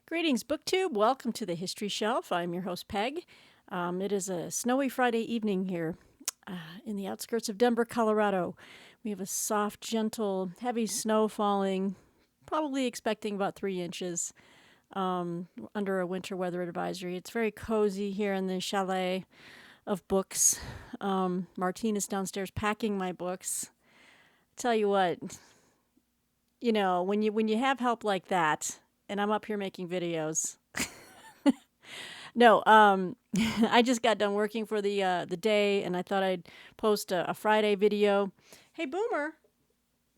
Greetings, BookTube. Welcome to the History Shelf. I'm your host, Peg. It is a snowy Friday evening here in the outskirts of Denver, Colorado. We have a soft, gentle, heavy snow falling, probably expecting about 3 inches under a winter weather advisory. It's very cozy here in the chalet of books. Martine is downstairs packing my books. Tell you what, when you have help like that, and I'm up here making videos. No, I just got done working for the day, and I thought I'd post a Friday video. Hey, Boomer,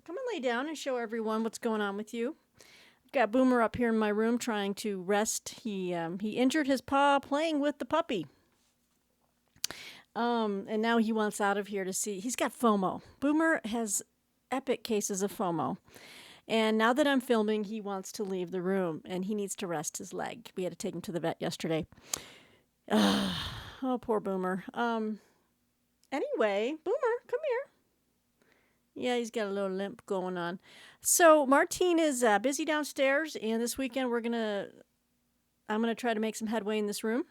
come and lay down and show everyone what's going on with you. I've got Boomer up here in my room trying to rest. He injured his paw playing with the puppy. And now he wants out of here to see. He's got FOMO. Boomer has epic cases of FOMO. And now that I'm filming, he wants to leave the room, and he needs to rest his leg. We had to take him to the vet yesterday. Oh, poor Boomer. Anyway, Boomer, come here. Yeah, he's got a little limp going on. So Martine is busy downstairs, and this weekend I'm gonna try to make some headway in this room.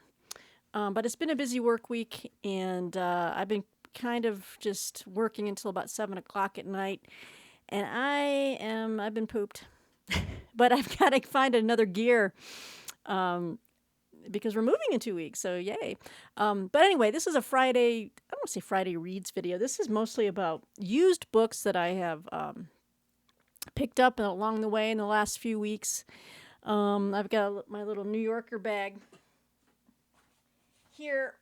But it's been a busy work week, and I've been kind of just working until about 7 o'clock at night. And I've been pooped, but I've got to find another gear because we're moving in 2 weeks, so yay. But anyway, this is a Friday, I don't want to say Friday Reads video. This is mostly about used books that I have picked up along the way in the last few weeks. I've got my little New Yorker bag here.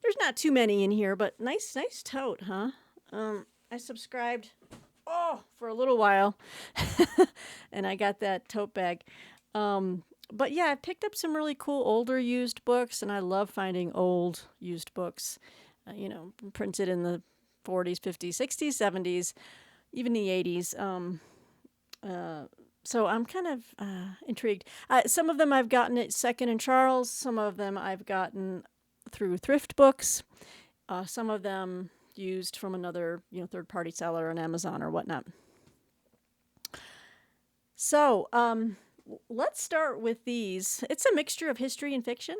There's not too many in here, but nice tote, huh? I subscribed, for a little while, and I got that tote bag. But yeah, I picked up some really cool older used books, and I love finding old used books, printed in the 40s, 50s, 60s, 70s, even the 80s. So I'm kind of intrigued. Some of them I've gotten at Second and Charles. Some of them I've gotten through thrift books. Some of them used from another, third-party seller on Amazon or whatnot. So, let's start with these. It's a mixture of history and fiction,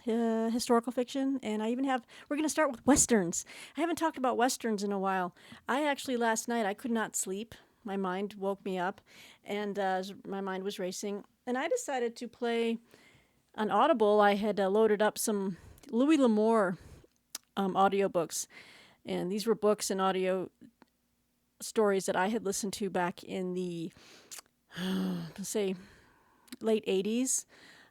historical fiction, and we're going to start with Westerns. I haven't talked about Westerns in a while. Last night, I could not sleep. My mind woke me up, and my mind was racing, and I decided to play on Audible. I had loaded up some Louis L'Amour audiobooks. And these were books and audio stories that I had listened to back in the, let's say, late 80s.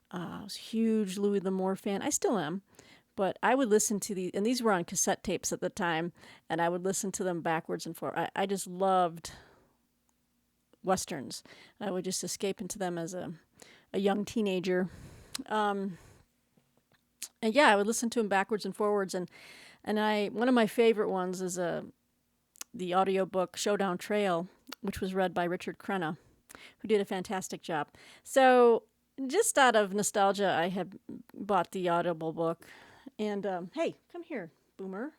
I was a huge Louis L'Amour fan. I still am. But I would listen to these, and these were on cassette tapes at the time, and I would listen to them backwards and forwards. I just loved Westerns. I would just escape into them as a young teenager. And yeah, I would listen to them backwards and forwards, and one of my favorite ones is the audiobook Showdown Trail, which was read by Richard Crenna, who did a fantastic job. So just out of nostalgia, I had bought the Audible book. And hey, come here, Boomer.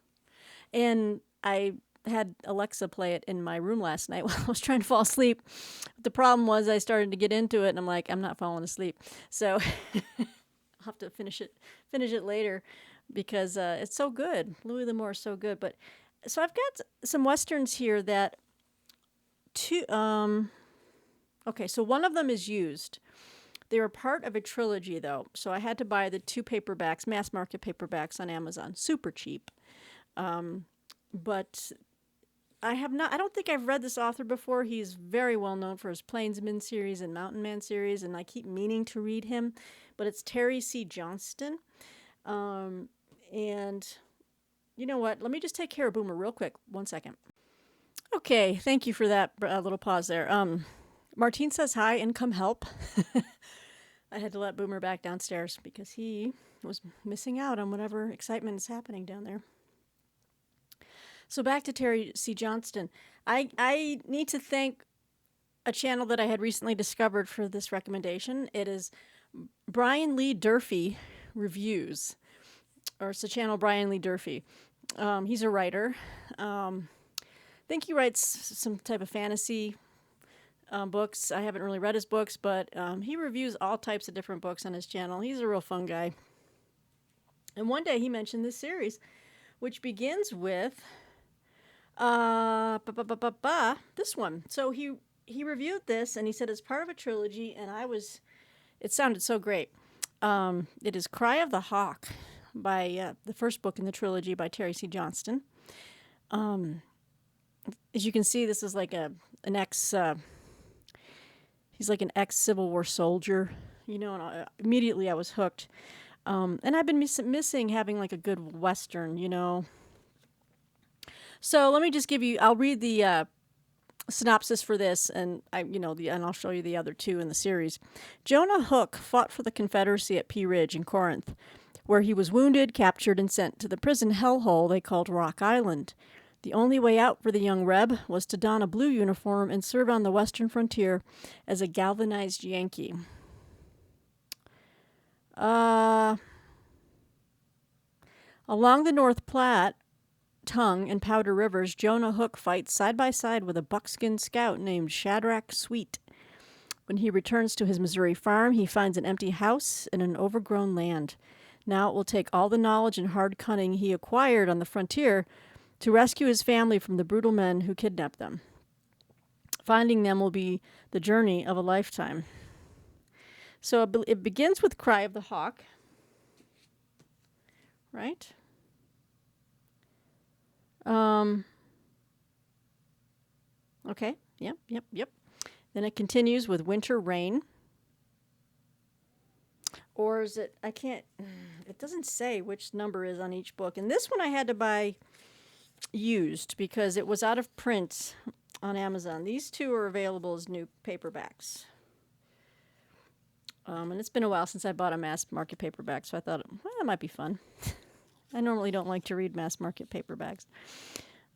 And I had Alexa play it in my room last night while I was trying to fall asleep. But the problem was I started to get into it, and I'm like, I'm not falling asleep. So I'll have to finish it later. Because it's so good. Louis L'Amour is so good. But so I've got some Westerns here that okay, so one of them is used. They were part of a trilogy, though. So I had to buy the 2 paperbacks, mass market paperbacks on Amazon. Super cheap. But I don't think I've read this author before. He's very well known for his Plainsman series and Mountain Man series, and I keep meaning to read him. But it's Terry C. Johnston. And you know what? Let me just take care of Boomer real quick. 1 second. Okay, thank you for that little pause there. Martine says hi and come help. I had to let Boomer back downstairs because he was missing out on whatever excitement is happening down there. So back to Terry C. Johnston. I need to thank a channel that I had recently discovered for this recommendation. It is Brian Lee Durfee Reviews. Or it's the channel Brian Lee Durfee. He's a writer. I think he writes some type of fantasy books. I haven't really read his books, but he reviews all types of different books on his channel. He's a real fun guy. And one day he mentioned this series, which begins with this one. So he reviewed this, and he said it's part of a trilogy, and it sounded so great. It is Cry of the Hawk by the first book in the trilogy by Terry C. Johnston. As you can see, this is like an ex. He's like an ex-Civil War soldier, and immediately I was hooked. And I've been missing having like a good Western, So let me just I'll read the synopsis for this, and and I'll show you the other two in the series. Jonah Hook fought for the Confederacy at Pea Ridge in Corinth, where he was wounded, captured, and sent to the prison hellhole they called Rock Island. The only way out for the young Reb was to don a blue uniform and serve on the western frontier as a galvanized Yankee. Along the North Platte, Tongue, and Powder Rivers, Jonah Hook fights side by side with a buckskin scout named Shadrach Sweet. When he returns to his Missouri farm, he finds an empty house and an overgrown land. Now it will take all the knowledge and hard cunning he acquired on the frontier to rescue his family from the brutal men who kidnapped them. Finding them will be the journey of a lifetime. So it begins with Cry of the Hawk, right? Okay, yep. Then it continues with Winter Rain. Or is it, it doesn't say which number is on each book. And this one I had to buy used because it was out of print on Amazon. These two are available as new paperbacks. And it's been a while since I bought a mass market paperback, so I thought, that might be fun. I normally don't like to read mass market paperbacks.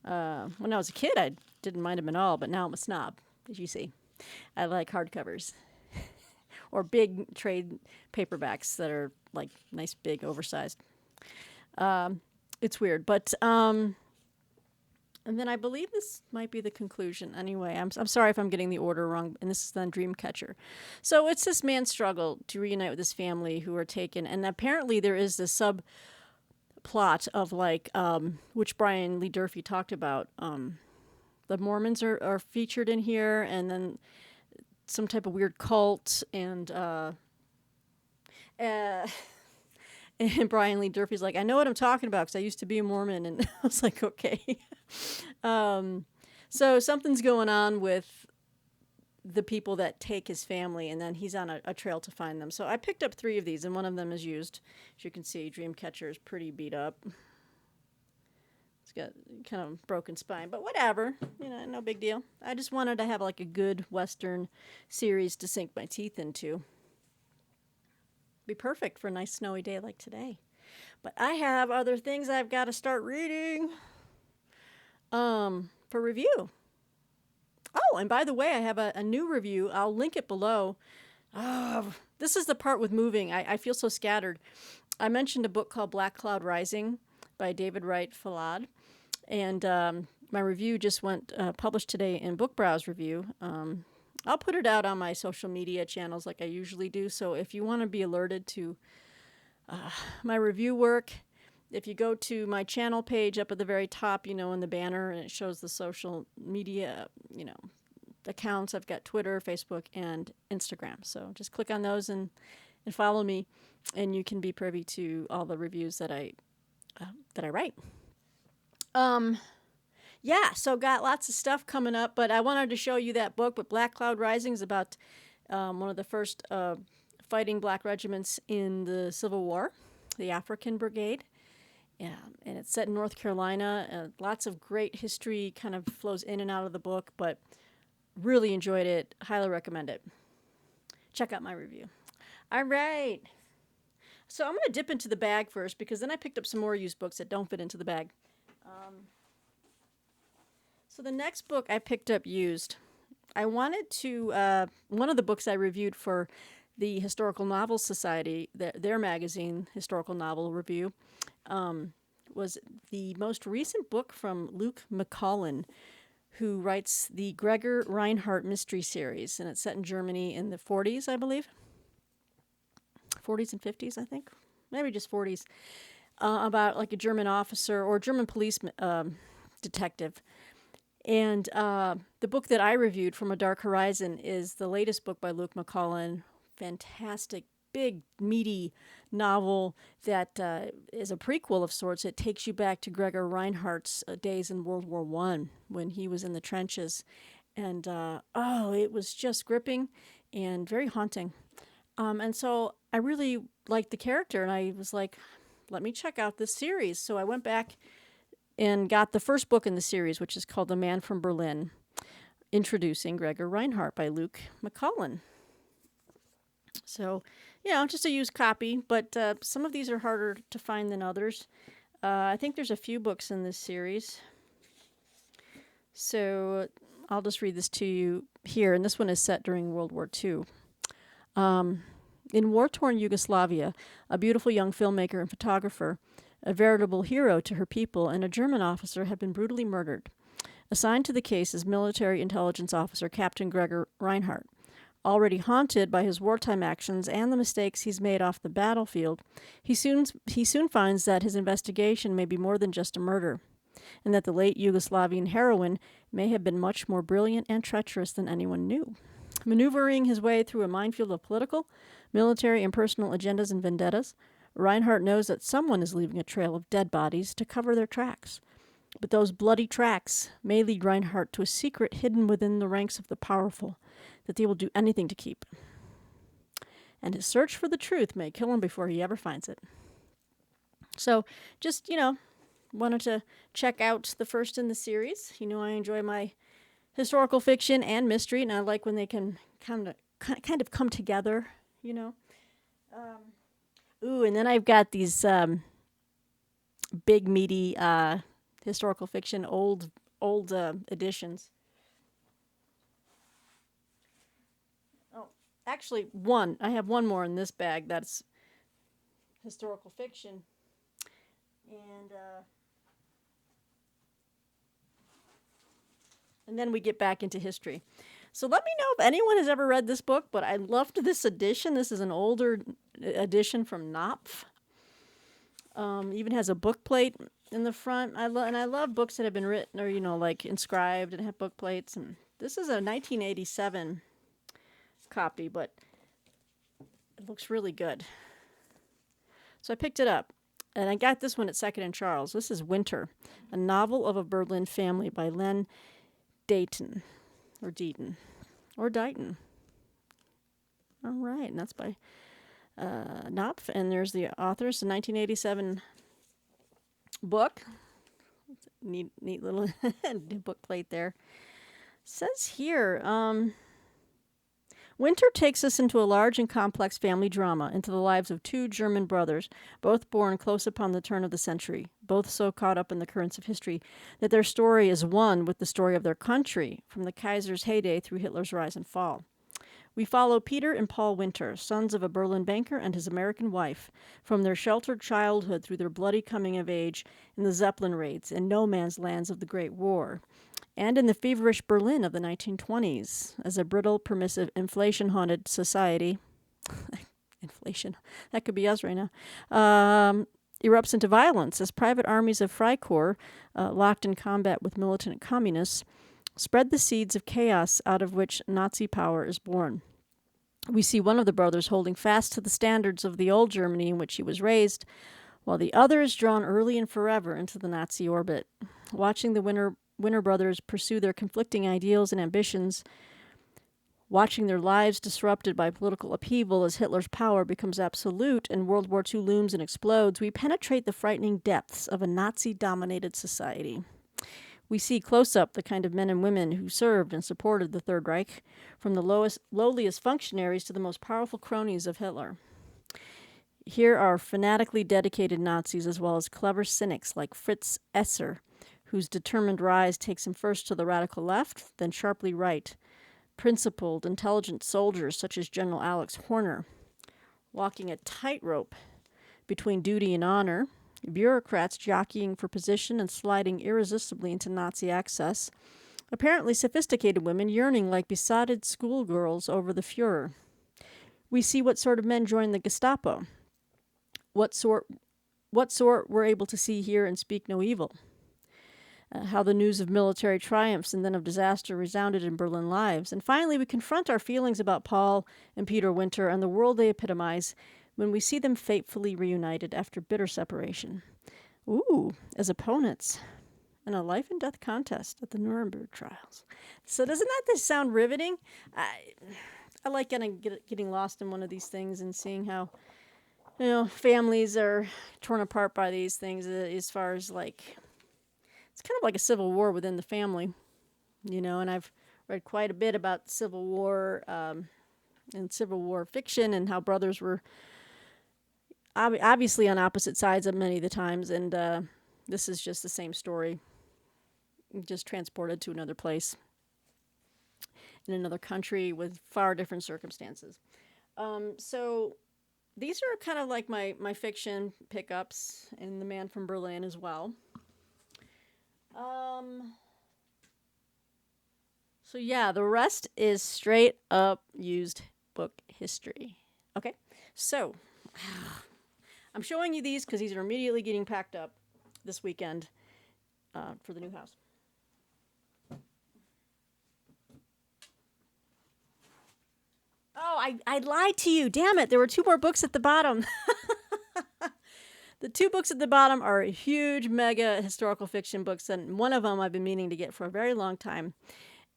When I was a kid, I didn't mind them at all, but now I'm a snob, as you see. I like hardcovers or big trade paperbacks that are like nice, big, oversized. It's weird, but and then I believe this might be the conclusion. Anyway, I'm sorry if I'm getting the order wrong, and this is then Dreamcatcher. So it's this man's struggle to reunite with his family who are taken, and apparently there is this subplot of which Brian Lee Durfee talked about. The Mormons are featured in here, and then some type of weird cult, and and Brian Lee Durfee's like, I know what I'm talking about because I used to be a Mormon. And I was like, okay. So something's going on with the people that take his family, and then he's on a trail to find them. So I picked up 3 of these, and one of them is used. As you can see, Dreamcatcher is pretty beat up. It's got kind of broken spine, but whatever. No big deal. I just wanted to have like a good Western series to sink my teeth into. Be perfect for a nice snowy day like today. But I have other things I've got to start reading for review. Oh, and by the way, I have a new review. I'll link it below. This is the part with moving. I feel so scattered. I mentioned a book called Black Cloud Rising by David Wright Fallad. And my review just went published today in Book Browse Review. I'll put it out on my social media channels like I usually do. So if you want to be alerted to my review work, if you go to my channel page up at the very top, in the banner, and it shows the social media, accounts. I've got Twitter, Facebook, and Instagram. So just click on those and follow me, and you can be privy to all the reviews that I write. Yeah, so got lots of stuff coming up, but I wanted to show you that book. But Black Cloud Rising is about one of the first fighting black regiments in the Civil War, the African Brigade. Yeah, and it's set in North Carolina. Lots of great history kind of flows in and out of the book, but really enjoyed it. Highly recommend it. Check out my review. All right. So I'm going to dip into the bag first, because then I picked up some more used books that don't fit into the bag. So the next book I picked up used, I wanted to, one of the books I reviewed for the Historical Novel Society, their magazine, Historical Novel Review, was the most recent book from Luke McCollin, who writes the Gregor Reinhardt mystery series, and it's set in Germany in the 40s, I believe. 40s and 50s, I think. Maybe just 40s. About like a German officer or German police detective. And the book that I reviewed, From a Dark Horizon, is the latest book by Luke McCullen. Fantastic, big, meaty novel that is a prequel of sorts. It takes you back to Gregor Reinhardt's days in World War I when he was in the trenches. And, it was just gripping and very haunting. And so I really liked the character, and I was like, let me check out this series. So I went back and got the first book in the series, which is called The Man from Berlin, Introducing Gregor Reinhardt by Luke McCullen. So, just a used copy, but some of these are harder to find than others. I think there's a few books in this series. So I'll just read this to you here, and this one is set during World War II. In war-torn Yugoslavia, a beautiful young filmmaker and photographer, a veritable hero to her people, and a German officer had been brutally murdered. Assigned to the case is military intelligence officer Captain Gregor Reinhardt. Already haunted by his wartime actions and the mistakes he's made off the battlefield, he soon finds that his investigation may be more than just a murder, and that the late Yugoslavian heroine may have been much more brilliant and treacherous than anyone knew. Maneuvering his way through a minefield of political, military, and personal agendas and vendettas, Reinhardt knows that someone is leaving a trail of dead bodies to cover their tracks. But those bloody tracks may lead Reinhardt to a secret hidden within the ranks of the powerful that they will do anything to keep. And his search for the truth may kill him before he ever finds it. So, just, wanted to check out the first in the series. I enjoy my historical fiction and mystery, and I like when they can kind of come together, and then I've got these big, meaty historical fiction, old editions. Oh, actually, I have one more in this bag that's historical fiction. And then we get back into history. So let me know if anyone has ever read this book, but I loved this edition. This is an older edition from Knopf. Even has a book plate in the front. I love books that have been written or, like inscribed and have book plates. And this is a 1987 copy, but it looks really good. So I picked it up. And I got this one at Second and Charles. This is Winter, a novel of a Berlin family by Len Deighton. Or Deighton. All right, and that's by Knopf. And there's the author. It's a 1987 book. Neat little book plate there. Says here, Winter takes us into a large and complex family drama, into the lives of two German brothers, both born close upon the turn of the century, both so caught up in the currents of history that their story is one with the story of their country, from the Kaiser's heyday through Hitler's rise and fall. We follow Peter and Paul Winter, sons of a Berlin banker and his American wife, from their sheltered childhood through their bloody coming of age in the Zeppelin raids and no-man's lands of the Great War, and in the feverish Berlin of the 1920s, as a brittle, permissive, inflation-haunted society, inflation, that could be us right now, erupts into violence as private armies of Freikorps, locked in combat with militant communists, spread the seeds of chaos out of which Nazi power is born. We see one of the brothers holding fast to the standards of the old Germany in which he was raised, while the other is drawn early and forever into the Nazi orbit. Watching the Winter brothers pursue their conflicting ideals and ambitions, watching their lives disrupted by political upheaval as Hitler's power becomes absolute and World War II looms and explodes, we penetrate the frightening depths of a Nazi-dominated society. We see close up the kind of men and women who served and supported the Third Reich, from the lowliest functionaries to the most powerful cronies of Hitler. Here are fanatically dedicated Nazis as well as clever cynics like Fritz Esser, whose determined rise takes him first to the radical left, then sharply right. Principled, intelligent soldiers such as General Alex Horner, walking a tightrope between duty and honor, bureaucrats jockeying for position and sliding irresistibly into Nazi access, Apparently sophisticated women yearning like besotted schoolgirls over the Fuhrer. We see what sort of men join the Gestapo. What sort were able to see, hear, and speak no evil. How the news of military triumphs and then of disaster resounded in Berlin lives. And finally, we confront our feelings about Paul and Peter Winter and the world they epitomize when we see them fatefully reunited after bitter separation. Ooh, as opponents in a life and death contest at the Nuremberg trials. So doesn't that just sound riveting? I like getting lost in one of these things and seeing how, families are torn apart by these things as far as like, it's kind of like a civil war within the family, and I've read quite a bit about Civil War and Civil War fiction and how brothers were obviously on opposite sides of many of the times, and this is just the same story, just transported to another place in another country with far different circumstances. So these are kind of like my fiction pickups, and The Man from Berlin as well. So yeah, the rest is straight up used book history. Okay, so I'm showing you these because these are immediately getting packed up this weekend for the new house. Oh, I lied to you. Damn it. There were 2 more books at the bottom. The 2 books at the bottom are huge, mega historical fiction books, and one of them I've been meaning to get for a very long time.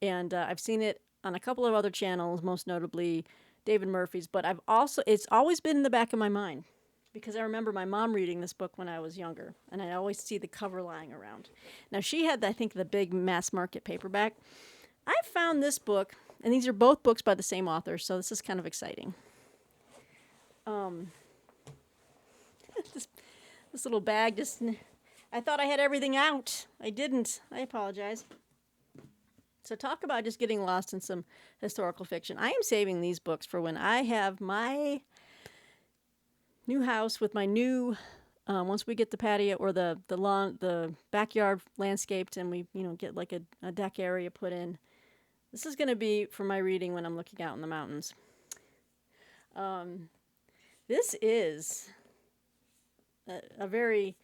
And I've seen it on a couple of other channels, most notably David Murphy's, but it's always been in the back of my mind because I remember my mom reading this book when I was younger, and I always see the cover lying around. Now, she had, I think, the big mass market paperback. I found this book, and these are both books by the same author, so this is kind of exciting. This little bag I thought I had everything out. I didn't. I apologize. So talk about just getting lost in some historical fiction. I am saving these books for when I have my new house with my new, once we get the patio or the lawn, the backyard landscaped, and we get like a deck area put in. This is going to be for my reading when I'm looking out in the mountains. This is a very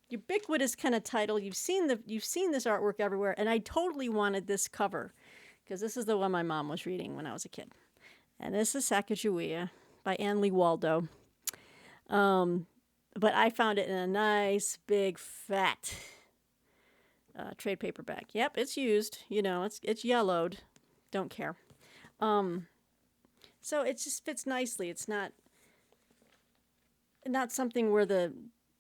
ubiquitous kind of title. You've seen this artwork everywhere, and I totally wanted this cover because this is the one my mom was reading when I was a kid. And this is Sacagawea by Anne Lee Waldo. But I found it in a nice big fat trade paperback. Yep, it's used. It's yellowed. Don't care. So it just fits nicely. It's not something where the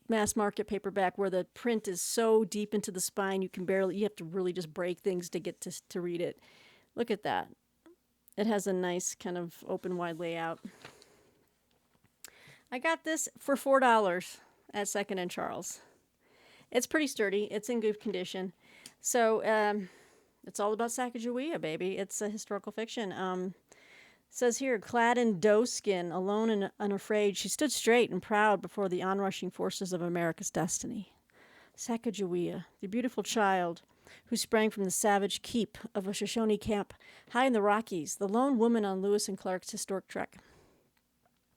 mass market paperback where the print is so deep into the spine you have to really just break things to get to read it. Look at that. It has a nice kind of open wide layout. I got this for $4 at Second and Charles. It's pretty sturdy. It's in good condition. So it's all about Sacagawea, baby. It's a historical fiction. It says here, clad in doe skin, alone and unafraid, she stood straight and proud before the onrushing forces of America's destiny. Sacagawea, the beautiful child who sprang from the savage keep of a Shoshone camp high in the Rockies, the lone woman on Lewis and Clark's historic trek.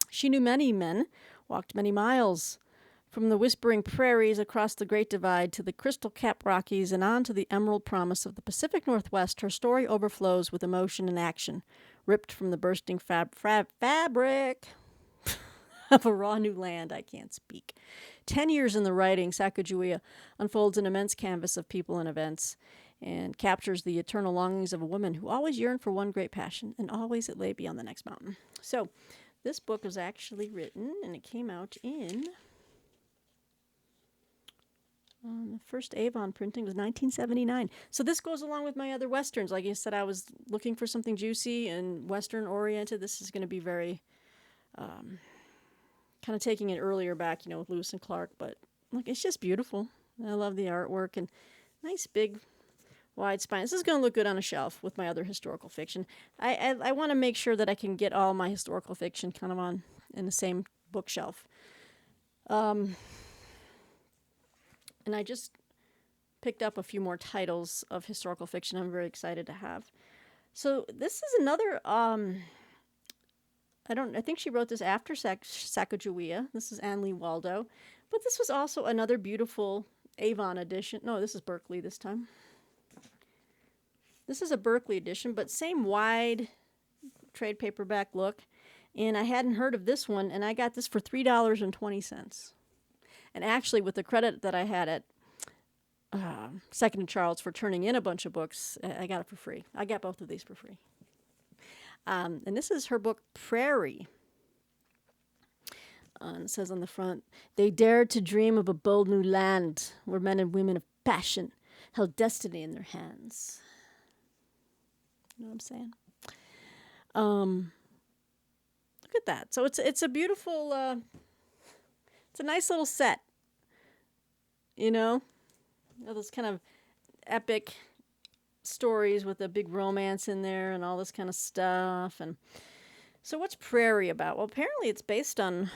She knew many men, walked many miles, from the whispering prairies across the Great Divide to the crystal-capped Rockies and on to the emerald promise of the Pacific Northwest. Her story overflows with emotion and action, ripped from the bursting fabric of a raw new land. I can't speak. 10 years in the writing, Sacagawea unfolds an immense canvas of people and events and captures the eternal longings of a woman who always yearned for one great passion, and always it lay beyond the next mountain. So this book was actually written, and it came out in... the first Avon printing was 1979. So this goes along with my other Westerns. Like I said, I was looking for something juicy and Western-oriented. This is going to be very, kind of taking it earlier back, with Lewis and Clark. But look, it's just beautiful. I love the artwork and nice big wide spine. This is going to look good on a shelf with my other historical fiction. I want to make sure that I can get all my historical fiction kind of on in the same bookshelf. And I just picked up a few more titles of historical fiction I'm very excited to have. So this is another, I think she wrote this after Sacagawea. This is Anne Lee Waldo. But this was also another beautiful Avon edition. No, this is Berkeley this time. This is a Berkeley edition, but same wide trade paperback look. And I hadn't heard of this one, and I got this for $3.20. And actually, with the credit that I had at Second and Charles for turning in a bunch of books, I got it for free. I got both of these for free. And this is her book, Prairie. And it says on the front, they dared to dream of a bold new land where men and women of passion held destiny in their hands. You know what I'm saying? Look at that. So it's a beautiful, it's a nice little set. You know those kind of epic stories with a big romance in there and all this kind of stuff. And so what's Prairie about? Well, apparently it's based on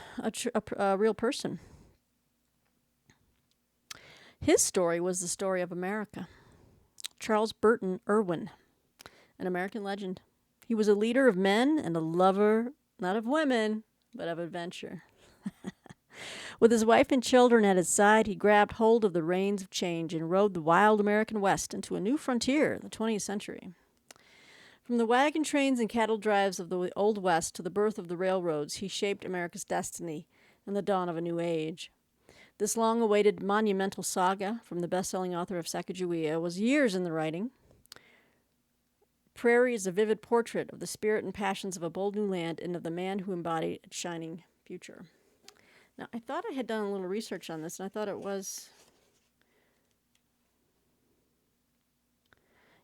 a real person. His story was the story of America. Charles Burton Irwin, an American legend. He was a leader of men and a lover, not of women, but of adventure. With his wife and children at his side, he grabbed hold of the reins of change and rode the wild American West into a new frontier, the 20th century. From the wagon trains and cattle drives of the Old West to the birth of the railroads, he shaped America's destiny and the dawn of a new age. This long-awaited monumental saga from the best-selling author of Sacagawea was years in the writing. Prairie is a vivid portrait of the spirit and passions of a bold new land and of the man who embodied its shining future. Now, I thought I had done a little research on this, and I thought it was...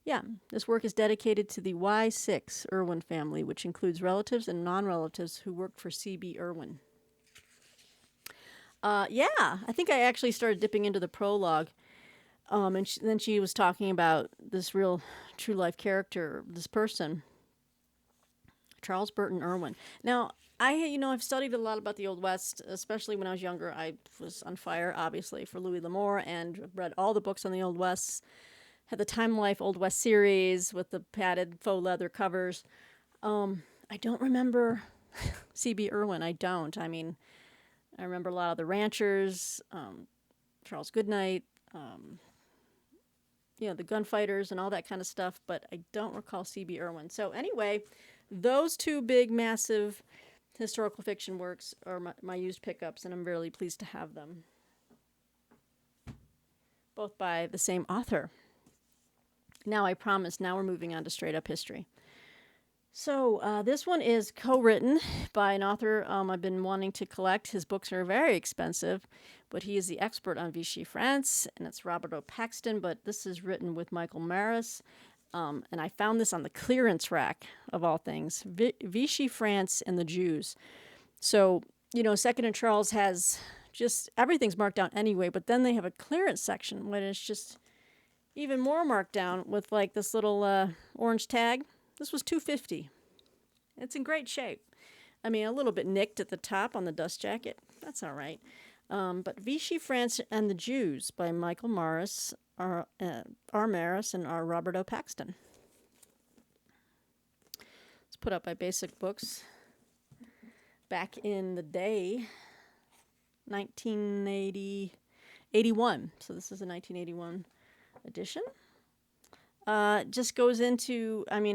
Yeah, this work is dedicated to the Y6 Irwin family, which includes relatives and non-relatives who worked for C.B. Irwin. Yeah, I think I actually started dipping into the prologue, and then she was talking about this real true-life character, this person, Charles Burton Irwin. Now, I've studied a lot about the Old West, especially when I was younger. I was on fire, obviously, for Louis L'Amour and read all the books on the Old West. Had the Time Life Old West series with the padded faux leather covers. I don't remember C.B. Irwin. I don't. I mean, I remember a lot of the ranchers, Charles Goodnight, the gunfighters and all that kind of stuff, but I don't recall C.B. Irwin. So anyway, those two big, massive historical fiction works are my used pickups, and I'm really pleased to have them. Both by the same author. Now I promise, now we're moving on to straight up history. So this one is co-written by an author I've been wanting to collect. His books are very expensive, but he is the expert on Vichy France, and it's Robert O. Paxton, but this is written with Michael Maris. And I found this on the clearance rack, of all things, Vichy France and the Jews. So, Second and Charles has just, everything's marked down anyway, but then they have a clearance section when it's just even more marked down with like this little orange tag. This was $2.50. It's in great shape. I mean, a little bit nicked at the top on the dust jacket. That's all right. But Vichy France and the Jews by Michael Maris, R. Maris, and R. Robert O. Paxton. It's put up by Basic Books back in the day, 1981. So this is a 1981 edition. Just goes into, I'm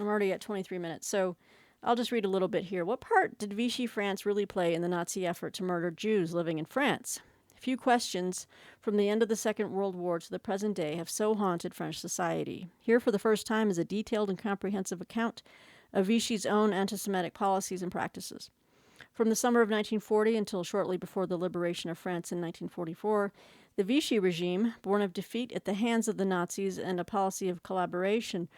already at 23 minutes, so I'll just read a little bit here. What part did Vichy France really play in the Nazi effort to murder Jews living in France? Few questions from the end of the Second World War to the present day have so haunted French society. Here for the first time is a detailed and comprehensive account of Vichy's own anti-Semitic policies and practices. From the summer of 1940 until shortly before the liberation of France in 1944, the Vichy regime, born of defeat at the hands of the Nazis and a policy of collaboration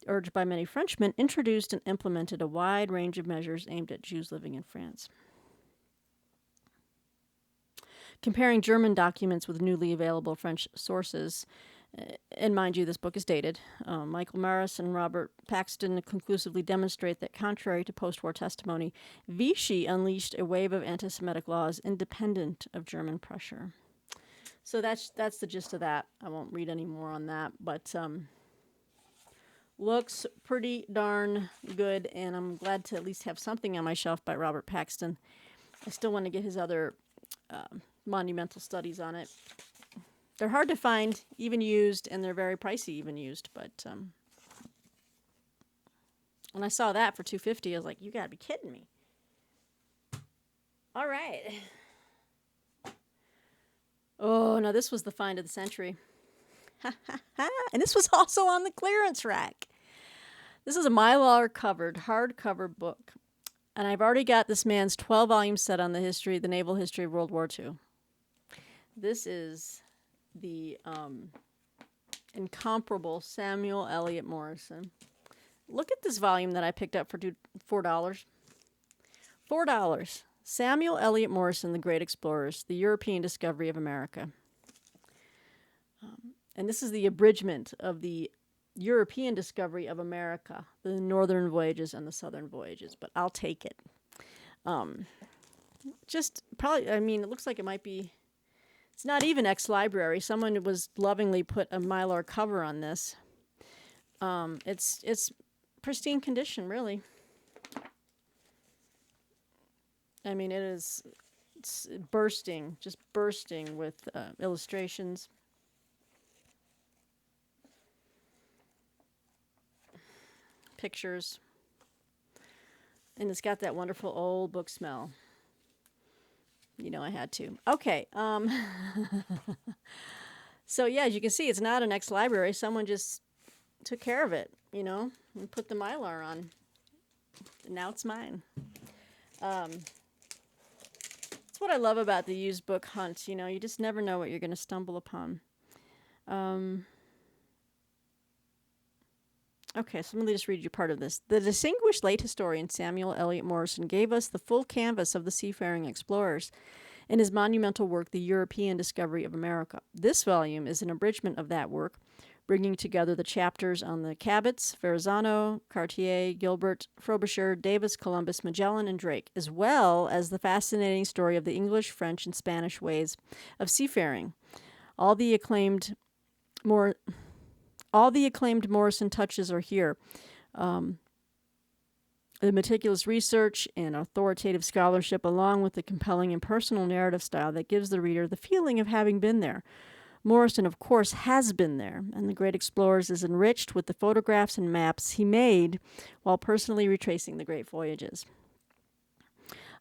urged by many Frenchmen, introduced and implemented a wide range of measures aimed at Jews living in France. Comparing German documents with newly available French sources, and mind you, this book is dated, Michael Maris and Robert Paxton conclusively demonstrate that, contrary to post-war testimony, Vichy unleashed a wave of anti-Semitic laws independent of German pressure. So that's the gist of that. I won't read any more on that, but looks pretty darn good, and I'm glad to at least have something on my shelf by Robert Paxton. I still want to get his other monumental studies on it. They're hard to find, even used, and they're very pricey, even used. But when I saw that for $250, I was like, "You gotta be kidding me!" All right. Oh no, this was the find of the century, and this was also on the clearance rack. This is a Mylar covered hardcover book, and I've already got this man's 12-volume set on the naval history of World War II. This is the incomparable Samuel Eliot Morison. Look at this volume that I picked up for $4. $4. Samuel Eliot Morison, The Great Explorers, The European Discovery of America. And this is the abridgment of the European discovery of America, the northern voyages and the southern voyages, but I'll take it. Just probably, I mean, it looks like it might be, it's not even ex-library. Someone was lovingly put a Mylar cover on this. It's pristine condition, really. I mean, it's bursting, just bursting with illustrations. Pictures, and it's got that wonderful old book smell. You know I had to. Okay. So yeah, as you can see, it's not an ex-library. Someone just took care of it, you know, and put the Mylar on. And now it's mine. That's what I love about the used book hunt. You know, you just never know what you're going to stumble upon. Okay, so let me just read you part of this. The distinguished late historian Samuel Eliot Morison gave us the full canvas of the seafaring explorers in his monumental work, The European Discovery of America. This volume is an abridgment of that work, bringing together the chapters on the Cabots, Verrazano, Cartier, Gilbert, Frobisher, Davis, Columbus, Magellan, and Drake, as well as the fascinating story of the English, French, and Spanish ways of seafaring. All the acclaimed Morison touches are here. The meticulous research and authoritative scholarship, along with the compelling and personal narrative style that gives the reader the feeling of having been there. Morison, of course, has been there, and The Great Explorers is enriched with the photographs and maps he made while personally retracing the great voyages.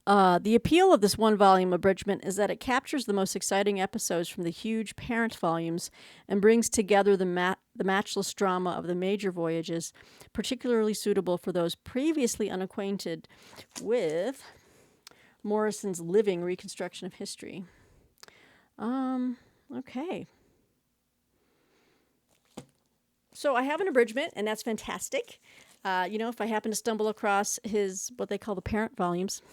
The appeal of this one-volume abridgment is that it captures the most exciting episodes from the huge parent volumes and brings together the matchless drama of the major voyages, particularly suitable for those previously unacquainted with Morison's living reconstruction of history. Okay. So I have an abridgment, and that's fantastic. You know, if I happen to stumble across his, what they call the parent volumes,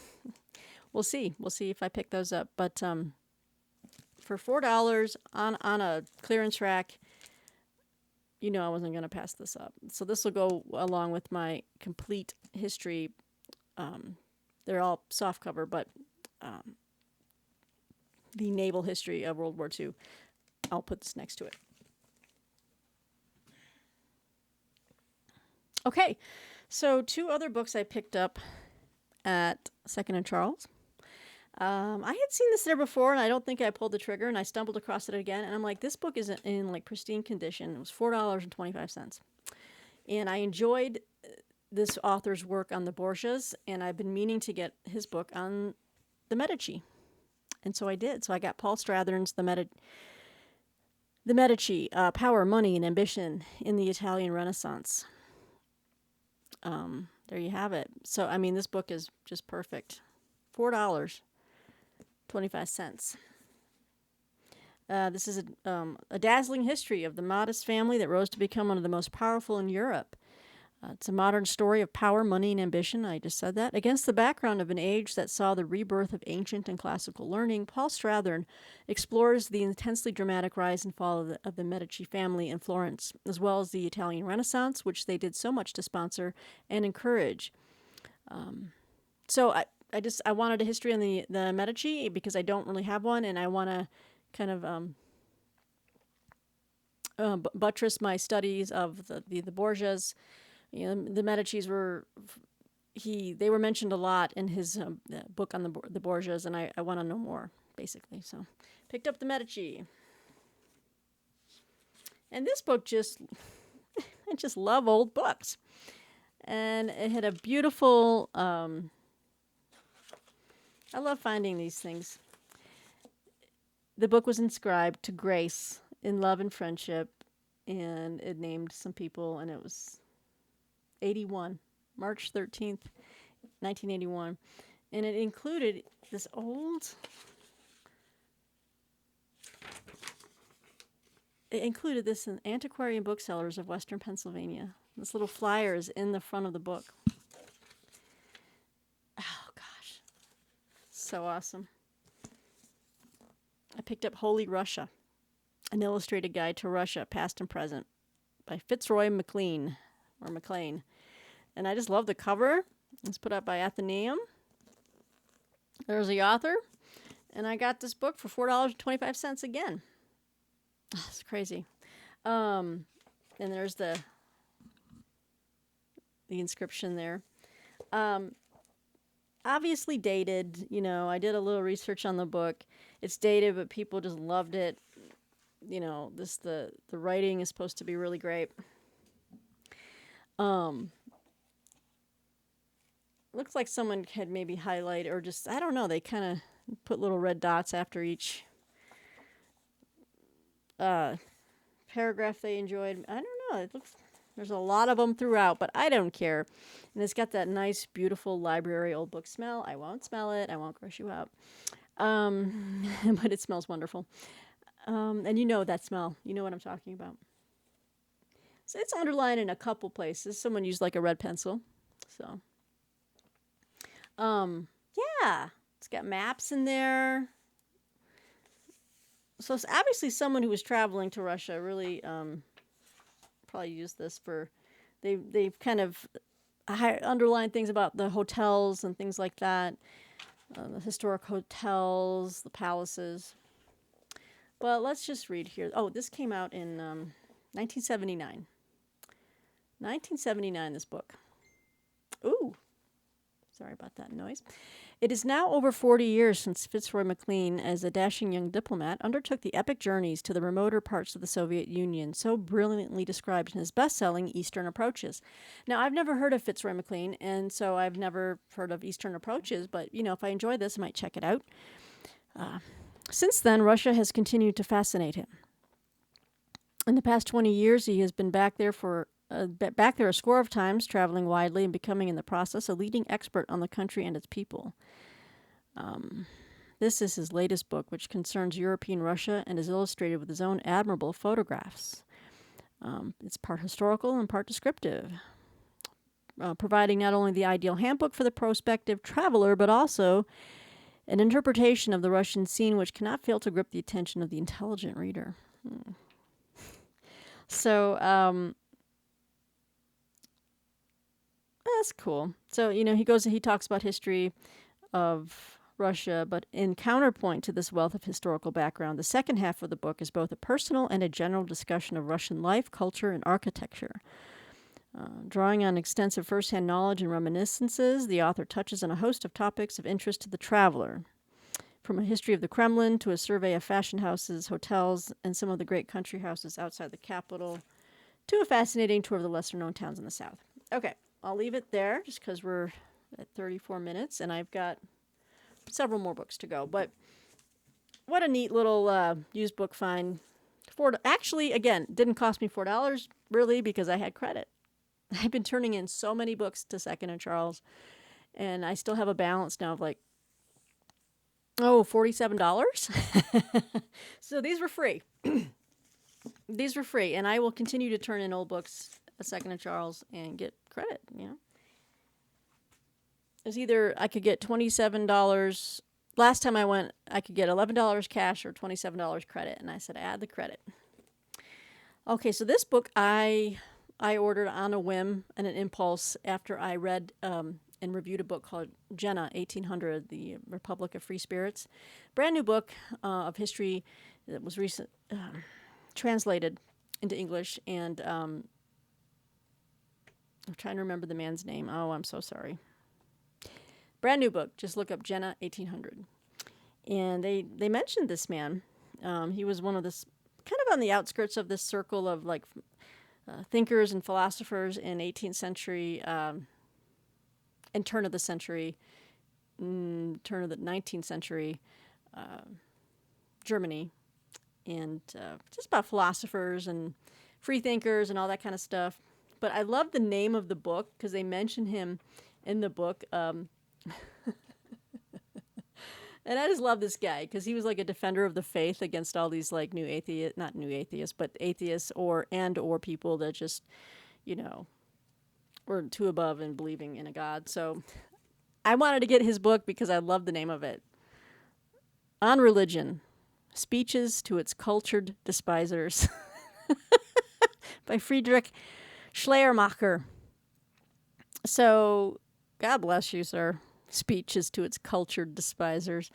we'll see. We'll see if I pick those up. But for $4 on a clearance rack, you know I wasn't going to pass this up. So this will go along with my complete history. They're all soft cover, but the naval history of World War II. I'll put this next to it. Okay, so two other books I picked up at Second and Charles. I had seen this there before, and I don't think I pulled the trigger, and I stumbled across it again, and I'm like, this book is in like pristine condition. It was $4.25. And I enjoyed this author's work on the Borgias, and I've been meaning to get his book on the Medici. And so I did. So I got Paul Strathern's The Medici, Power, Money, and Ambition in the Italian Renaissance. There you have it. So, I mean, this book is just perfect. $4.25. This is a dazzling history of the modest family that rose to become one of the most powerful in Europe. It's a modern story of power, money, and ambition. I just said that. Against the background of an age that saw the rebirth of ancient and classical learning, Paul Strathern explores the intensely dramatic rise and fall of the Medici family in Florence, as well as the Italian Renaissance, which they did so much to sponsor and encourage. So I wanted a history on the Medici because I don't really have one, and I want to kind of buttressed my studies of the Borgias. The Medicis were they were mentioned a lot in his book on the Borgias, and I want to know more, basically. So picked up the Medici. And this book I just love old books. And it had a beautiful, I love finding these things. The book was inscribed to Grace in love and friendship, and it named some people, and it was 81, March 13th, 1981. And it included this in Antiquarian Booksellers of Western Pennsylvania. This little flyer is in the front of the book. Oh, gosh. So awesome. I picked up Holy Russia, an illustrated guide to Russia, past and present, by Fitzroy MacLean. And I just love the cover. It's put out by Athenaeum. There's the author. And I got this book for $4.25 again. It's crazy. And there's the inscription there. Obviously dated. I did a little research on the book. It's dated, but people just loved it. The writing is supposed to be really great. Looks like someone had maybe highlighted, or just, I don't know, they kind of put little red dots after each paragraph they enjoyed. I don't know. There's a lot of them throughout, but I don't care. And it's got that nice, beautiful library old book smell. I won't smell it. I won't gross you out. But it smells wonderful. And you know that smell. You know what I'm talking about. So it's underlined in a couple places. Someone used like a red pencil. So, yeah, it's got maps in there. So it's obviously someone who was traveling to Russia really probably used this for. They've kind of underlined things about the hotels and things like that, the historic hotels, the palaces. But let's just read here. Oh, this came out in 1979. 1979, this book. Ooh, sorry about that noise. It is now over 40 years since Fitzroy MacLean, as a dashing young diplomat, undertook the epic journeys to the remoter parts of the Soviet Union, so brilliantly described in his best-selling Eastern Approaches. Now, I've never heard of Fitzroy MacLean, and so I've never heard of Eastern Approaches, but, if I enjoy this, I might check it out. Since then, Russia has continued to fascinate him. In the past 20 years, he has been back there a score of times, traveling widely and becoming in the process a leading expert on the country and its people. This is his latest book, which concerns European Russia and is illustrated with his own admirable photographs. It's part historical and part descriptive, providing not only the ideal handbook for the prospective traveler, but also an interpretation of the Russian scene which cannot fail to grip the attention of the intelligent reader. So, that's cool. So, he talks about history of Russia, but in counterpoint to this wealth of historical background, the second half of the book is both a personal and a general discussion of Russian life, culture, and architecture. Drawing on extensive first-hand knowledge and reminiscences, the author touches on a host of topics of interest to the traveler, from a history of the Kremlin to a survey of fashion houses, hotels, and some of the great country houses outside the capital, to a fascinating tour of the lesser-known towns in the South. Okay, I'll leave it there just because we're at 34 minutes, and I've got several more books to go. But what a neat little used book find. Actually, again, didn't cost me $4, really, because I had credit. I've been turning in so many books to Second and Charles, and I still have a balance now of $47. So these were free. These were free, and I will continue to turn in old books at Second and Charles and get credit, It was either I could get $27. Last time I went, I could get $11 cash or $27 credit, and I said, add the credit. Okay, so this book I ordered on a whim and an impulse after I read and reviewed a book called Jenna, 1800, The Republic of Free Spirits. Brand new book of history that was translated into English, and I'm trying to remember the man's name. Oh, I'm so sorry. Brand new book. Just look up Jenna 1800. And they mentioned this man. He was one of this, kind of on the outskirts of this circle of like thinkers and philosophers in 18th century and turn of the 19th century Germany, and just about philosophers and free thinkers and all that kind of stuff. But I love the name of the book because they mention him in the book. And I just love this guy because he was like a defender of the faith against all these like not new atheists, but atheists or people that just, were too above in believing in a God. So I wanted to get his book because I love the name of it. On Religion, Speeches to Its Cultured Despisers by Friedrich Schleiermacher. So God bless you, sir. Speeches to Its Cultured Despisers.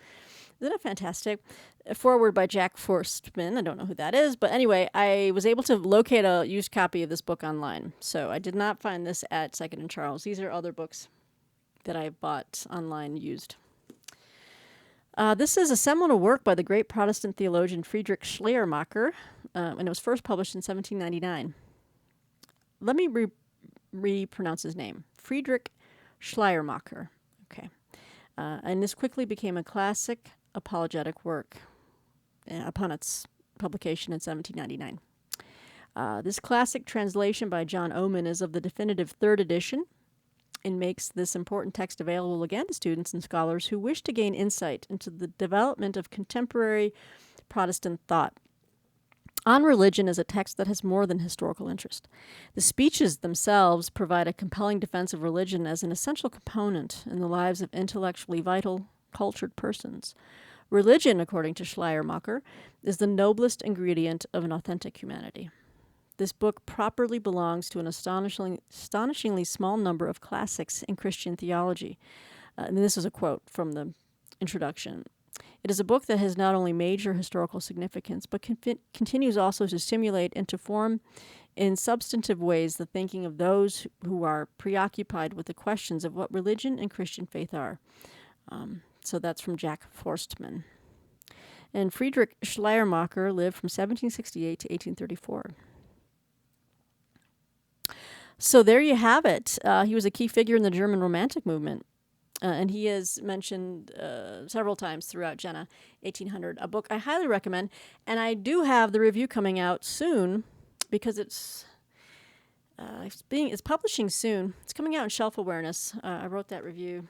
Isn't it fantastic? A foreword by Jack Forstmann. I don't know who that is, but anyway, I was able to locate a used copy of this book online. So I did not find this at Second and Charles. These are other books that I bought online used. This is a seminal work by the great Protestant theologian Friedrich Schleiermacher, and it was first published in 1799. Let me repronounce his name. Friedrich Schleiermacher. Okay. And this quickly became a classic apologetic work upon its publication in 1799. This classic translation by John Oman is of the definitive third edition and makes this important text available again to students and scholars who wish to gain insight into the development of contemporary Protestant thought. On Religion is a text that has more than historical interest. The speeches themselves provide a compelling defense of religion as an essential component in the lives of intellectually vital, cultured persons. Religion, according to Schleiermacher, is the noblest ingredient of an authentic humanity. This book properly belongs to an astonishingly small number of classics in Christian theology. And this is a quote from the introduction. It is a book that has not only major historical significance, but continues also to stimulate and to form in substantive ways the thinking of those who are preoccupied with the questions of what religion and Christian faith are. So that's from Jack Forstmann. And Friedrich Schleiermacher lived from 1768 to 1834. So there you have it. He was a key figure in the German Romantic movement. And he is mentioned several times throughout Jenna 1800, a book I highly recommend. And I do have the review coming out soon because it's publishing soon. It's coming out in Shelf Awareness. I wrote that review.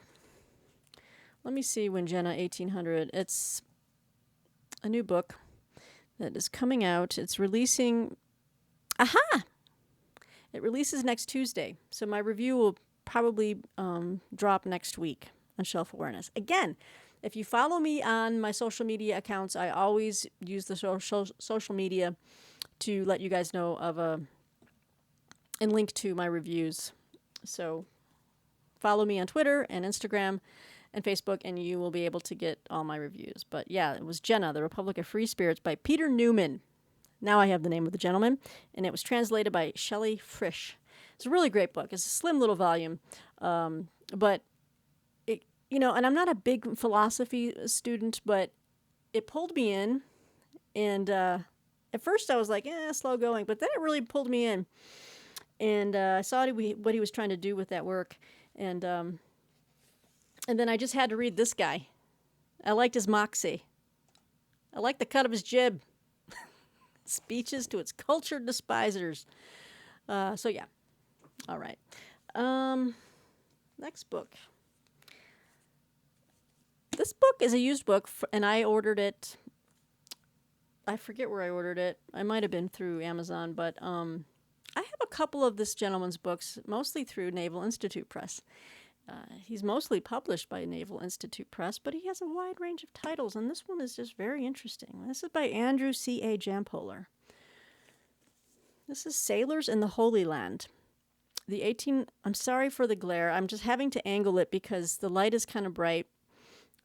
Let me see when Jenna 1800. It's a new book that is coming out. It's releasing. Aha! It releases next Tuesday. So my review will probably drop next week on Shelf Awareness. Again, if you follow me on my social media accounts, I always use the social media to let you guys know of and link to my reviews. So follow me on Twitter and Instagram and Facebook, and you will be able to get all my reviews. But yeah, it was Jenna, the Republic of Free Spirits by Peter Newman. Now I have the name of the gentleman, and it was translated by Shelley Frisch. It's a really great book. It's a slim little volume, but it, and I'm not a big philosophy student, but it pulled me in, and at first I was like, slow going, but then it really pulled me in, and I saw what he was trying to do with that work, and then I just had to read this guy. I liked his moxie. I liked the cut of his jib. Speeches to Its Cultured Despisers. So yeah. All right. Next book. This book is a used book, and I ordered it. I forget where I ordered it. I might have been through Amazon, but I have a couple of this gentleman's books, mostly through Naval Institute Press. He's mostly published by Naval Institute Press, but he has a wide range of titles, and this one is just very interesting. This is by Andrew C.A. Jampoler. This is Sailors in the Holy Land. I'm sorry for the glare. I'm just having to angle it because the light is kind of bright.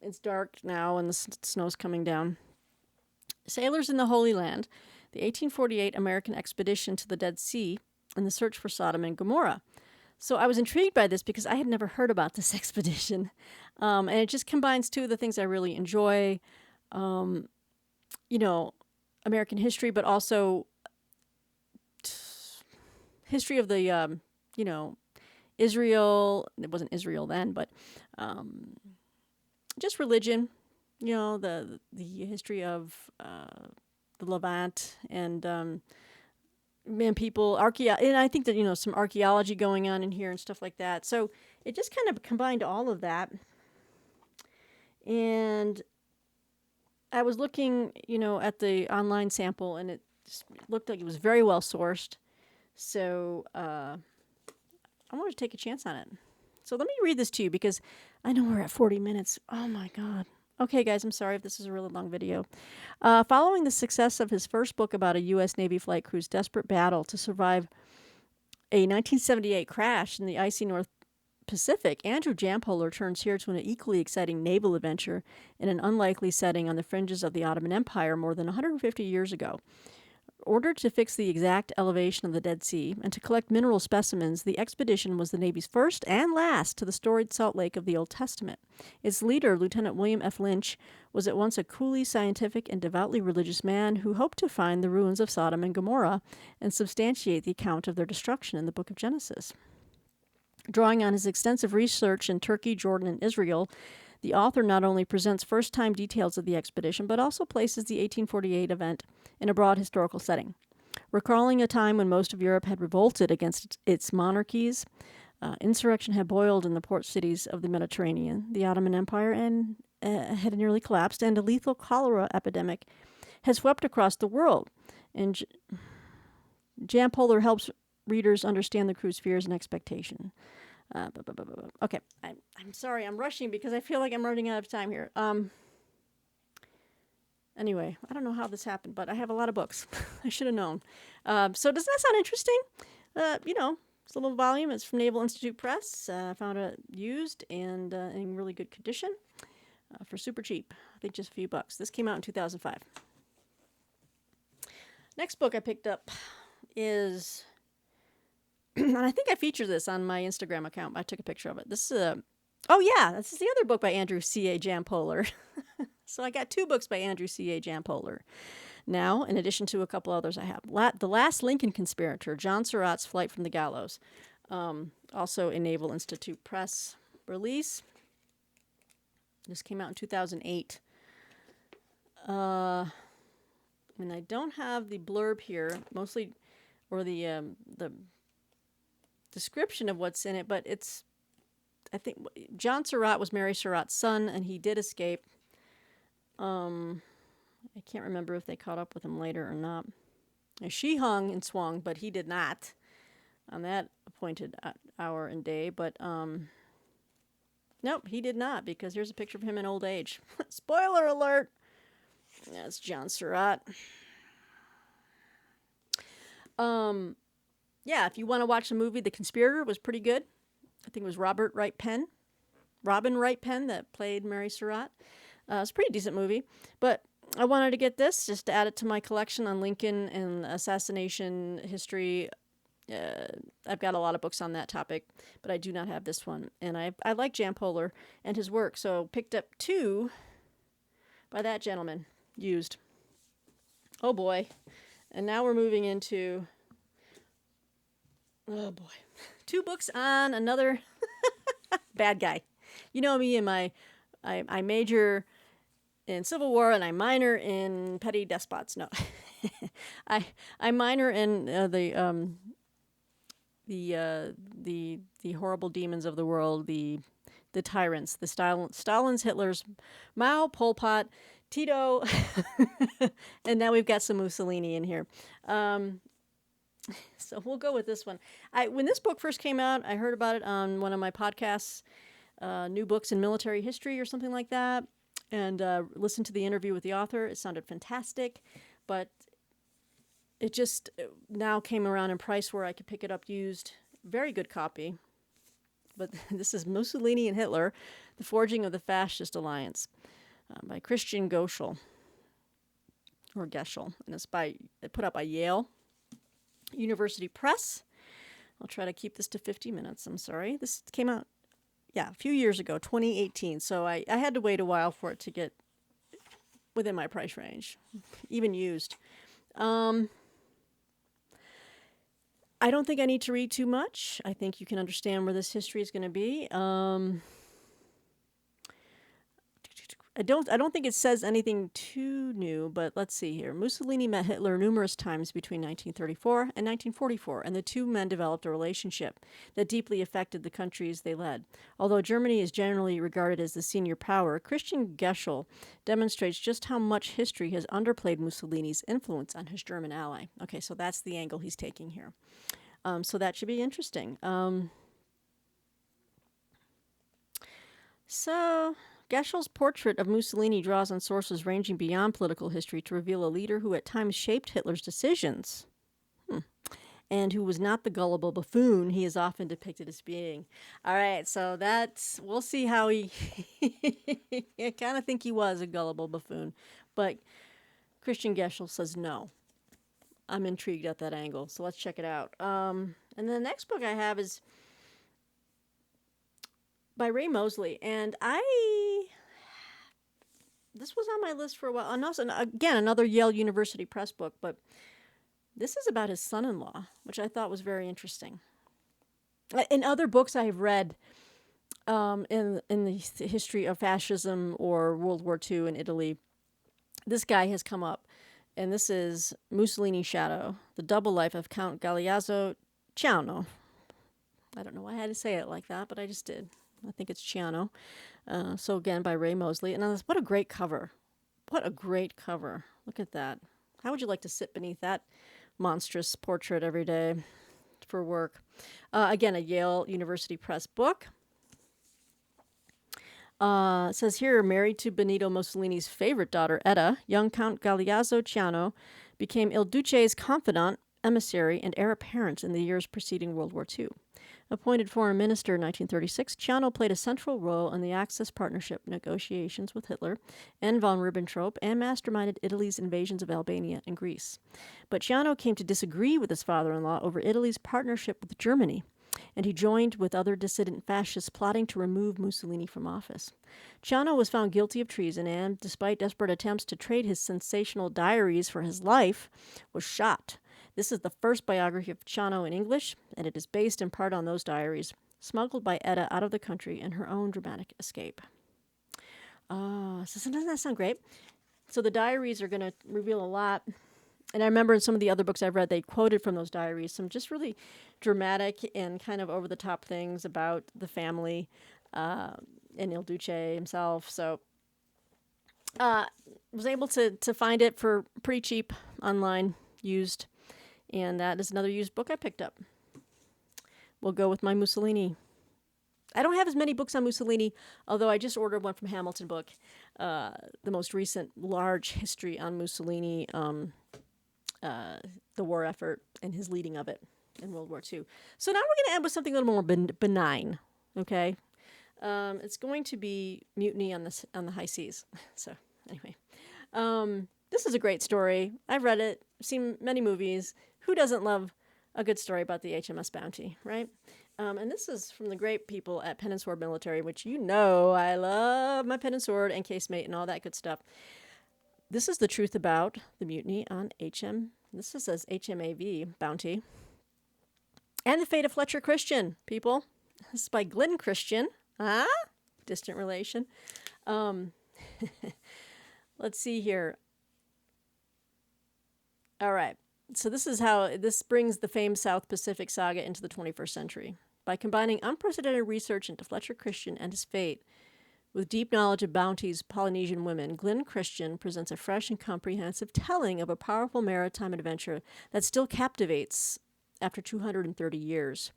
It's dark now, and the snow's coming down. Sailors in the Holy Land. the 1848 American expedition to the Dead Sea and the search for Sodom and Gomorrah. So I was intrigued by this because I had never heard about this expedition. And it just combines two of the things I really enjoy, you know, American history, but also history of the, you know, Israel. It wasn't Israel then, but just religion, you know, the history of the Levant and people, and I think that, you know, some archaeology going on in here and stuff like that. So it just kind of combined all of that. And I was looking, you know, at the online sample, and it looked like it was very well sourced. So I wanted to take a chance on it. So let me read this to you because I know we're at 40 minutes. Oh my God. Okay, guys, I'm sorry if this is a really long video. Following the success of his first book about a U.S. Navy flight crew's desperate battle to survive a 1978 crash in the icy North Pacific, Andrew Jampoler turns here to an equally exciting naval adventure in an unlikely setting on the fringes of the Ottoman Empire more than 150 years ago. Ordered to fix the exact elevation of the Dead Sea and to collect mineral specimens, the expedition was the Navy's first and last to the storied Salt Lake of the Old Testament. Its leader, Lieutenant William F. Lynch, was at once a coolly scientific and devoutly religious man who hoped to find the ruins of Sodom and Gomorrah and substantiate the account of their destruction in the book of Genesis. Drawing on his extensive research in Turkey, Jordan, and Israel, the author not only presents first-time details of the expedition, but also places the 1848 event in a broad historical setting. Recalling a time when most of Europe had revolted against its monarchies, insurrection had boiled in the port cities of the Mediterranean, the Ottoman Empire had nearly collapsed, and a lethal cholera epidemic had swept across the world. And Jampoler helps readers understand the crew's fears and expectation. Okay, I'm sorry, I'm rushing because I feel like I'm running out of time here. Anyway, I don't know how this happened, but I have a lot of books. I should have known. So does that sound interesting? You know, it's a little volume. It's from Naval Institute Press. I found it used and in really good condition for super cheap. I think just a few bucks. This came out in 2005. Next book I picked up is... and I think I featured this on my Instagram account. I took a picture of it. This is this is the other book by Andrew C.A. Jampoler. So I got two books by Andrew C.A. Jampoler. Now, in addition to a couple others I have. The Last Lincoln Conspirator, John Surratt's Flight from the Gallows. Also a Naval Institute Press release. This came out in 2008. And I don't have the blurb here, mostly, or the description of what's in it, but it's, I think, John Surratt was Mary Surratt's son, and he did escape. I can't remember if they caught up with him later or not. She hung and swung, but he did not on that appointed hour and day. But nope, he did not, because here's a picture of him in old age. Spoiler alert! That's John Surratt. Yeah, if you want to watch the movie, The Conspirator was pretty good. I think it was Robin Wright Penn that played Mary Surratt. It's a pretty decent movie, but I wanted to get this just to add it to my collection on Lincoln and assassination history. I've got a lot of books on that topic, but I do not have this one. And I like Jampoler and his work, so picked up two by that gentleman, used. Oh boy. And now we're moving into, oh boy, two books on another bad guy. You know me and I major in Civil War and I minor in petty despots. No, I minor in the horrible demons of the world, the tyrants, the Stalin's, Hitler's, Mao, Pol Pot, Tito, and now we've got some Mussolini in here. So we'll go with this one. When this book first came out, I heard about it on one of my podcasts, New Books in Military History or something like that, and listened to the interview with the author. It sounded fantastic, but it just now came around in price where I could pick it up used. Very good copy. But this is Mussolini and Hitler, The Forging of the Fascist Alliance, by Christian Goschel. or Geschel, and it's put out by Yale University Press. I'll try to keep this to 50 minutes. I'm sorry. This came out, a few years ago, 2018. So I had to wait a while for it to get within my price range, even used. I don't think I need to read too much. I think you can understand where this history is going to be. I don't think it says anything too new, but let's see here. Mussolini met Hitler numerous times between 1934 and 1944, and the two men developed a relationship that deeply affected the countries they led. Although Germany is generally regarded as the senior power, Christian Geschel demonstrates just how much history has underplayed Mussolini's influence on his German ally. Okay, so that's the angle he's taking here. So that should be interesting. So Geschel's portrait of Mussolini draws on sources ranging beyond political history to reveal a leader who at times shaped Hitler's decisions, and who was not the gullible buffoon he is often depicted as being. All right, so we'll see how he... I kind of think he was a gullible buffoon, but Christian Geschel says no. I'm intrigued at that angle, so let's check it out. And the next book I have is by Ray Mosley, and this was on my list for a while. And also, again, another Yale University Press book, but this is about his son-in-law, which I thought was very interesting. In other books I have read in the history of fascism or World War II in Italy, this guy has come up, and this is Mussolini's Shadow, The Double Life of Count Galeazzo Ciano. I don't know why I had to say it like that, but I just did. I think it's Ciano. So again, by Ray Mosley. And what a great cover. What a great cover. Look at that. How would you like to sit beneath that monstrous portrait every day for work? Again, a Yale University Press book. It says here, married to Benito Mussolini's favorite daughter, Etta, young Count Galeazzo Ciano became Il Duce's confidant, emissary, and heir apparent in the years preceding World War II. Appointed foreign minister in 1936, Ciano played a central role in the Axis partnership negotiations with Hitler and von Ribbentrop, and masterminded Italy's invasions of Albania and Greece. But Ciano came to disagree with his father-in-law over Italy's partnership with Germany, and he joined with other dissident fascists plotting to remove Mussolini from office. Ciano was found guilty of treason and, despite desperate attempts to trade his sensational diaries for his life, was shot. This is the first biography of Ciano in English, and it is based in part on those diaries, smuggled by Etta out of the country in her own dramatic escape. So doesn't that sound great? So the diaries are going to reveal a lot. And I remember in some of the other books I've read, they quoted from those diaries some just really dramatic and kind of over-the-top things about the family and Il Duce himself. So was able to find it for pretty cheap online, used. And that is another used book I picked up. We'll go with my Mussolini. I don't have as many books on Mussolini, although I just ordered one from Hamilton Book, the most recent large history on Mussolini, the war effort and his leading of it in World War II. So now we're going to end with something a little more benign, okay? It's going to be Mutiny on the High Seas. So anyway, this is a great story. I've read it, seen many movies. Who doesn't love a good story about the HMS Bounty, right? And this is from the great people at Pen and Sword Military, which you know I love my pen and sword and casemate and all that good stuff. This is the truth about the mutiny on this says HMAV Bounty. And the fate of Fletcher Christian, people. This is by Glenn Christian. Distant relation. Let's see here. All right. So this is how this brings the famed South Pacific saga into the 21st century. By combining unprecedented research into Fletcher Christian and his fate with deep knowledge of Bounty's Polynesian women, Glenn Christian presents a fresh and comprehensive telling of a powerful maritime adventure that still captivates after 230 years.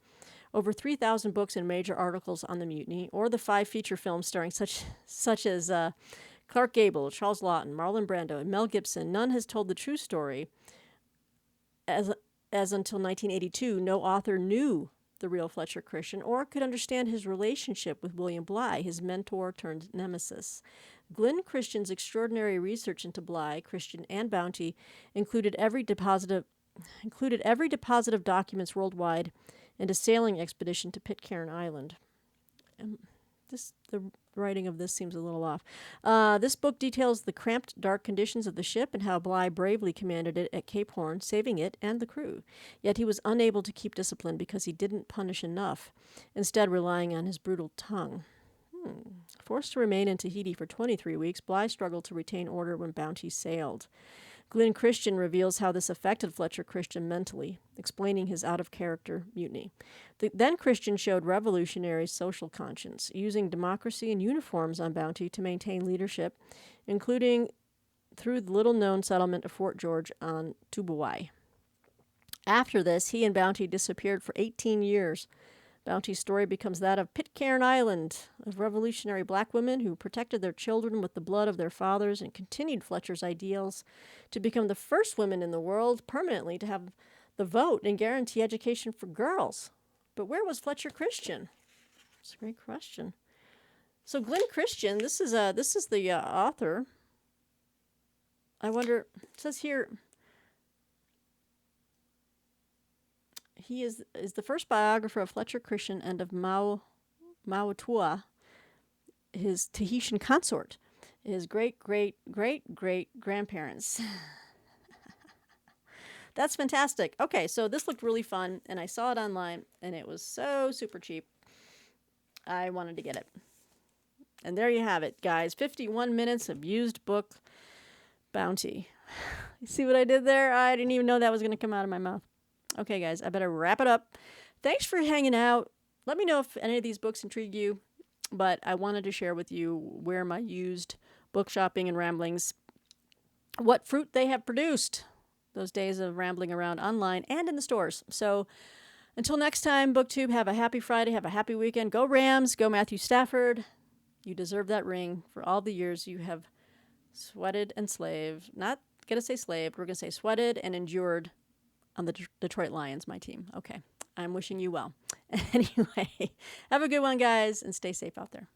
Over 3,000 books and major articles on the mutiny, or the 5 feature films starring such as Clark Gable, Charles Laughton, Marlon Brando, and Mel Gibson, none has told the true story. As until 1982, no author knew the real Fletcher Christian or could understand his relationship with William Bligh, his mentor turned nemesis. Glyn Christian's extraordinary research into Bligh, Christian, and Bounty included every deposit of documents worldwide and a sailing expedition to Pitcairn Island. The writing of this seems a little off. This book details the cramped, dark conditions of the ship and how Bligh bravely commanded it at Cape Horn, saving it and the crew. Yet he was unable to keep discipline because he didn't punish enough, instead relying on his brutal tongue. Forced to remain in Tahiti for 23 weeks, Bligh struggled to retain order when Bounty sailed. Glyn Christian reveals how this affected Fletcher Christian mentally, explaining his out-of-character mutiny. The then Christian showed revolutionary social conscience, using democracy and uniforms on Bounty to maintain leadership, including through the little-known settlement of Fort George on Tubuai. After this, he and Bounty disappeared for 18 years. Bounty's story becomes that of Pitcairn Island, of revolutionary black women who protected their children with the blood of their fathers and continued Fletcher's ideals to become the first women in the world permanently to have the vote and guarantee education for girls. But where was Fletcher Christian? That's a great question. So Glyn Christian, this is the author. I wonder, it says here, he is the first biographer of Fletcher Christian and of Mauatua, his Tahitian consort, his great-great-great-great-grandparents. That's fantastic. Okay, so this looked really fun, and I saw it online, and it was so super cheap. I wanted to get it. And there you have it, guys. 51 minutes of used book Bounty. You see what I did there? I didn't even know that was going to come out of my mouth. Okay, guys, I better wrap it up. Thanks for hanging out. Let me know if any of these books intrigue you, but I wanted to share with you where my used book shopping and ramblings, what fruit they have produced, those days of rambling around online and in the stores. So until next time, BookTube, have a happy Friday, have a happy weekend. Go Rams, go Matthew Stafford. You deserve that ring for all the years you have sweated and slaved. Not going to say slaved, we're going to say sweated and endured on the Detroit Lions, my team. Okay, I'm wishing you well. Anyway, have a good one, guys, and stay safe out there.